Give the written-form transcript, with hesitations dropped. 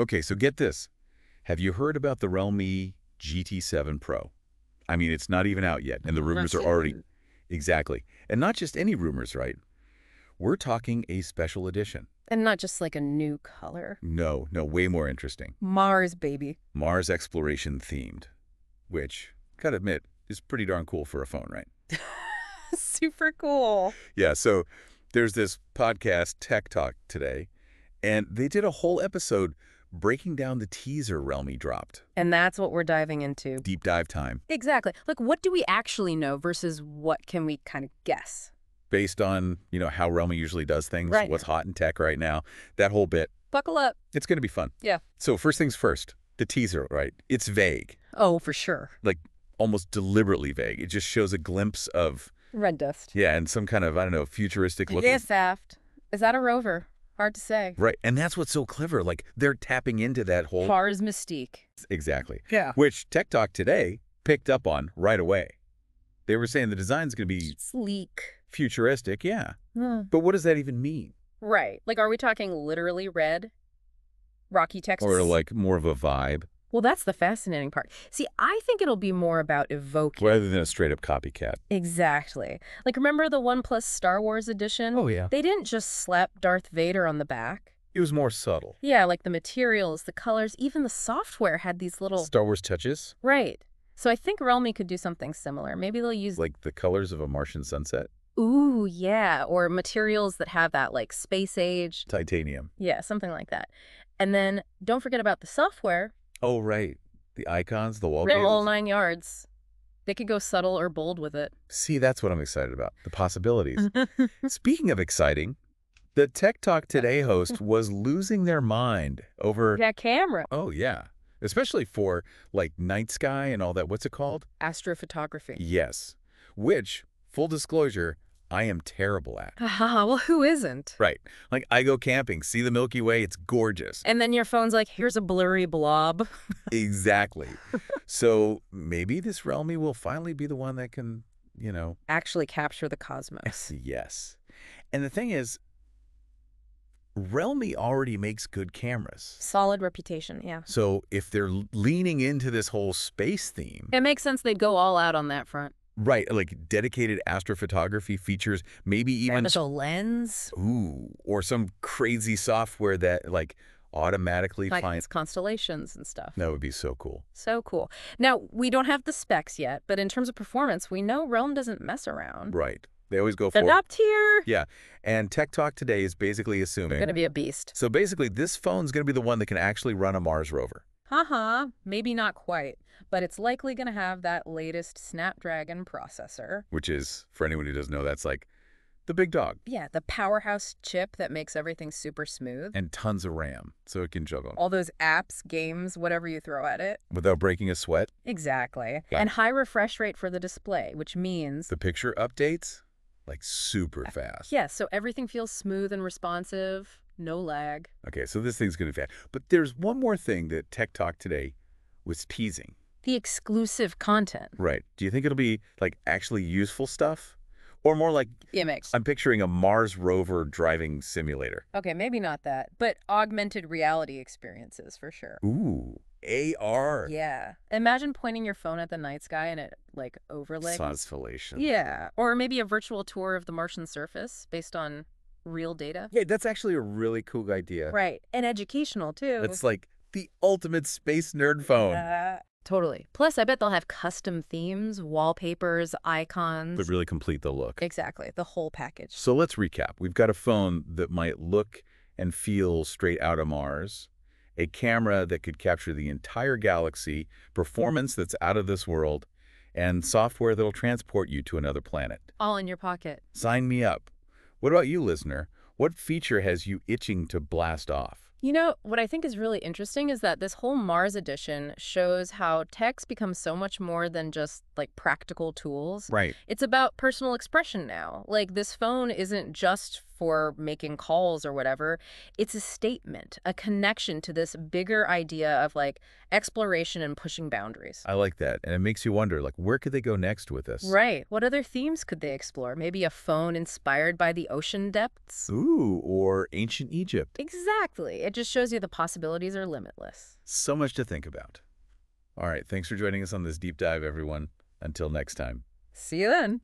Okay, so get this. Have you heard about the Realme GT7 Pro? I mean, it's not even out yet, and the rumors are already... Exactly. And not just any rumors, right? We're talking a special edition. And not just like a new color. No, way more interesting. Mars, baby. Mars exploration themed, which, gotta admit, is pretty darn cool for a phone, right? Super cool. Yeah, so there's this podcast, Tech Talk, today, and they did a whole episode breaking down the teaser Realme dropped. And that's what we're diving into. Deep dive time. Exactly. Like, what do we actually know versus what can we kind of guess? Based on, how Realme usually does things, Right. what's hot in tech right now, that whole bit. Buckle up. It's going to be fun. Yeah. So first things first, the teaser, right? It's vague. Oh, for sure. Like, almost deliberately vague. It just shows a glimpse of... Red dust. Yeah, and some kind of, I don't know, futuristic looking... Yeah, Saft. Is that a rover? Hard to say. Right, and that's what's so clever. Like, they're tapping into that whole... Far's mystique. Exactly. Yeah. Which Tech Talk today picked up on right away. They were saying the design's going to be... Sleek. Futuristic, yeah. But what does that even mean? Right. Like, are we talking literally red? Rocky, Texas? Or like more of a vibe? Well, that's the fascinating part. See, I think it'll be more about evoking. Rather than a straight-up copycat. Exactly. Like, remember the OnePlus Star Wars edition? Oh, yeah. They didn't just slap Darth Vader on the back. It was more subtle. Yeah, like the materials, the colors, even the software had these little... Star Wars touches? Right. So I think Realme could do something similar. Maybe they'll use... Like the colors of a Martian sunset? Ooh, yeah. Or materials that have that, like, space age. Titanium. Yeah, something like that. And then don't forget about the software. Oh, right. The icons, the All wallpapers. 9 yards. They could go subtle or bold with it. See, that's what I'm excited about. The possibilities. Speaking of exciting, the Tech Talk Today host was losing their mind over... That camera. Oh, yeah. Especially for, like, night sky and all that. What's it called? Astrophotography. Yes. Which, full disclosure, I am terrible at. Haha, well, who isn't? Right. Like, I go camping, see the Milky Way, it's gorgeous. And then your phone's like, here's a blurry blob. Exactly. So maybe this Realme will finally be the one that can, Actually capture the cosmos. Yes. And the thing is, Realme already makes good cameras. Solid reputation, yeah. So if they're leaning into this whole space theme... It makes sense they'd go all out on that front. Right, like dedicated astrophotography features, maybe even... Special lens. Ooh, or some crazy software that, like, automatically Like finds... constellations and stuff. That would be so cool. So cool. Now, we don't have the specs yet, but in terms of performance, we know Realme doesn't mess around. Right. They always go for... The top tier. Yeah, and Tech Talk Today is basically assuming... Gonna be a beast. So basically, this phone's going to be the one that can actually run a Mars rover. Haha, maybe not quite, but it's likely going to have that latest Snapdragon processor. Which is, for anyone who doesn't know, that's like the big dog. Yeah, the powerhouse chip that makes everything super smooth. And tons of RAM, so it can juggle. All those apps, games, whatever you throw at it. Without breaking a sweat. Exactly. Yeah. And high refresh rate for the display, which means... The picture updates, like super fast. Yeah, so everything feels smooth and responsive, no lag. Okay, so this thing's going to be fast. But there's one more thing that Tech Talk Today was teasing. The exclusive content. Right. Do you think it'll be, like, actually useful stuff? Or more like... Gimmicks. I'm picturing a Mars rover driving simulator. Okay, maybe not that, but augmented reality experiences for sure. Ooh, AR. Yeah. Imagine pointing your phone at the night sky and it, like, overlays. Sonspallation. Yeah. Or maybe a virtual tour of the Martian surface based on real data. Yeah, that's actually a really cool idea. Right. And educational, too. It's like the ultimate space nerd phone. Totally. Plus, I bet they'll have custom themes, wallpapers, icons. But really complete the look. Exactly. The whole package. So let's recap. We've got a phone that might look and feel straight out of Mars, a camera that could capture the entire galaxy, performance that's out of this world, and software that'll transport you to another planet. All in your pocket. Sign me up. What about you, listener? What feature has you itching to blast off? You know, what I think is really interesting is that this whole Mars edition shows how tech's become so much more than just, like, practical tools. Right. It's about personal expression now. Like, this phone isn't just for making calls or whatever. It's a statement, a connection to this bigger idea of like exploration and pushing boundaries. I like that. And it makes you wonder, like, where could they go next with this? Right. What other themes could they explore? Maybe a phone inspired by the ocean depths? Ooh, or ancient Egypt. Exactly. It just shows you the possibilities are limitless. So much to think about. All right, thanks for joining us on this deep dive, everyone. Until next time. See you then.